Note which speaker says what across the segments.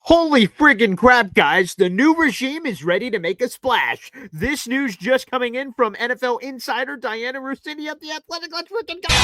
Speaker 1: Holy friggin' crap, guys. The new regime is ready to make a splash. This news just coming in from NFL insider Diana Russini of The Athletic. Let's freaking go!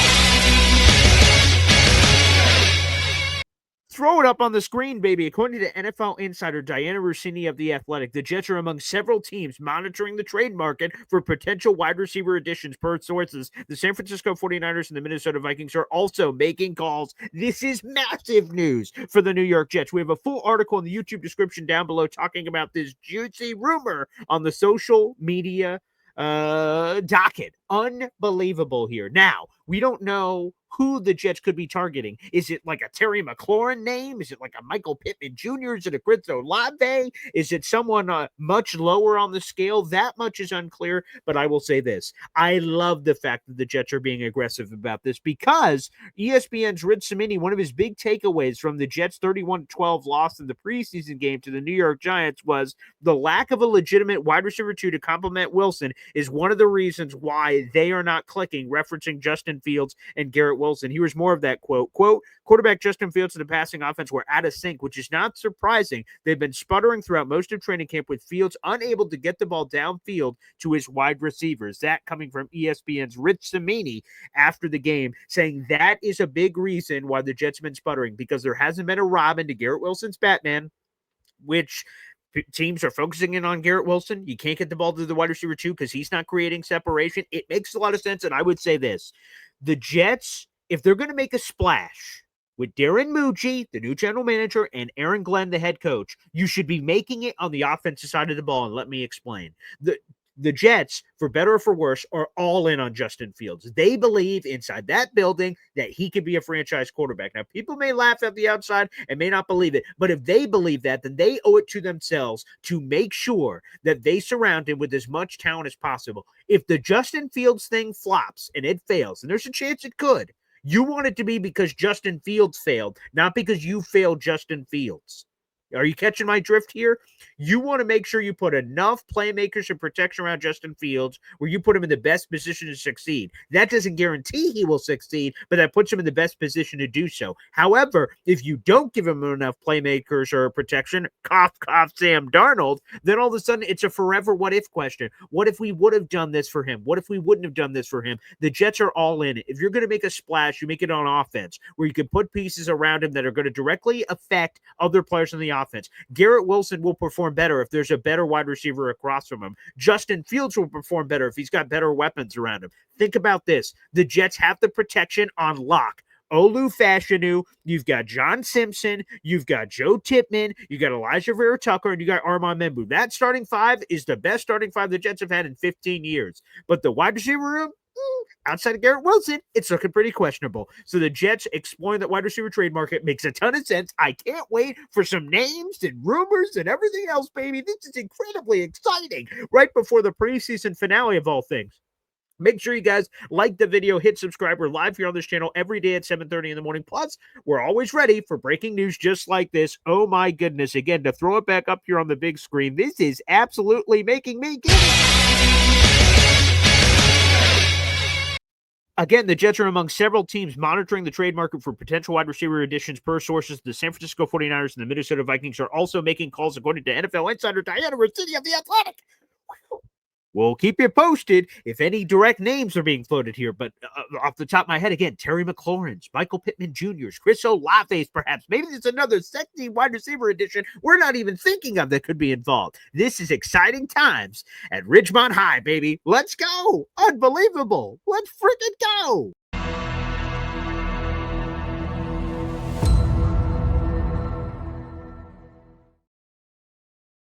Speaker 1: Throw it up on the screen, baby. According to NFL insider Diana Russini of The Athletic, the Jets are among several teams monitoring the trade market for potential wide receiver additions per sources. The San Francisco 49ers and the Minnesota Vikings are also making calls. This is massive news for the New York Jets. We have a full article in the YouTube description down below talking about this juicy rumor on the social media docket. Unbelievable here. Now, we don't know who the Jets could be targeting. Is it like a Terry McLaurin name? Is it like a Michael Pittman Jr.? Is it a Chris Olave? Is it someone much lower on the scale? That much is unclear, but I will say this. I love the fact that the Jets are being aggressive about this because ESPN's Rich Cimini, one of his big takeaways from the Jets' 31-12 loss in the preseason game to the New York Giants was the lack of a legitimate wide receiver 2 to complement Wilson is one of the reasons why they are not clicking, referencing Justin Fields and Garrett Wilson. Here's more of that quote. Quarterback Justin Fields and the passing offense were out of sync, which is not surprising. They've been sputtering throughout most of training camp with Fields unable to get the ball downfield to his wide receivers. That coming from ESPN's Rich Cimini after the game, saying that is a big reason why the Jets have been sputtering, because there hasn't been a Robin to Garrett Wilson's Batman, which teams are focusing in on Garrett Wilson. You can't get the ball to the wide receiver 2 because he's not creating separation. It makes a lot of sense, and I would say this. The Jets, if they're going to make a splash with Darren Mucci, the new general manager, and Aaron Glenn, the head coach, you should be making it on the offensive side of the ball, and let me explain. The Jets, for better or for worse, are all in on Justin Fields. They believe inside that building that he could be a franchise quarterback. Now, people may laugh at the outside and may not believe it, but if they believe that, then they owe it to themselves to make sure that they surround him with as much talent as possible. If the Justin Fields thing flops and it fails, and there's a chance it could, you want it to be because Justin Fields failed, not because you failed Justin Fields. Are you catching my drift here? You want to make sure you put enough playmakers and protection around Justin Fields where you put him in the best position to succeed. That doesn't guarantee he will succeed, but that puts him in the best position to do so. However, if you don't give him enough playmakers or protection, cough, cough, Sam Darnold, then all of a sudden it's a forever what if question. What if we would have done this for him? What if we wouldn't have done this for him? The Jets are all in it. If you're going to make a splash, you make it on offense where you can put pieces around him that are going to directly affect other players in the offense. Garrett Wilson will perform better if there's a better wide receiver across from him. Justin Fields will perform better if he's got better weapons around him. Think about this. The Jets have the protection on lock. Olu Fashanu, you've got John Simpson, you've got Joe Tippmann, you got Elijah Vera Tucker, and you got Armand Membu. That starting five is the best starting five the Jets have had in 15 years. But the wide receiver room, outside of Garrett Wilson, it's looking pretty questionable. So the Jets exploring that wide receiver trade market makes a ton of sense. I can't wait for some names and rumors and everything else, baby. This is incredibly exciting right before the preseason finale of all things. Make sure you guys like the video, hit subscribe. We're live here on this channel every day at 7:30 in the morning. Plus, we're always ready for breaking news just like this. Oh my goodness. Again, to throw it back up here on the big screen, this is absolutely making me giddy. Again, the Jets are among several teams monitoring the trade market for potential wide receiver additions per sources. The San Francisco 49ers and the Minnesota Vikings are also making calls, according to NFL insider Diana Russini of The Athletic. We'll keep you posted if any direct names are being floated here. But off the top of my head, again, Terry McLaurin's, Michael Pittman Jr.'s, Chris Olave's, perhaps. Maybe there's another sexy wide receiver addition we're not even thinking of that could be involved. This is exciting times at Ridgemont High, baby. Let's go. Unbelievable. Let's freaking go.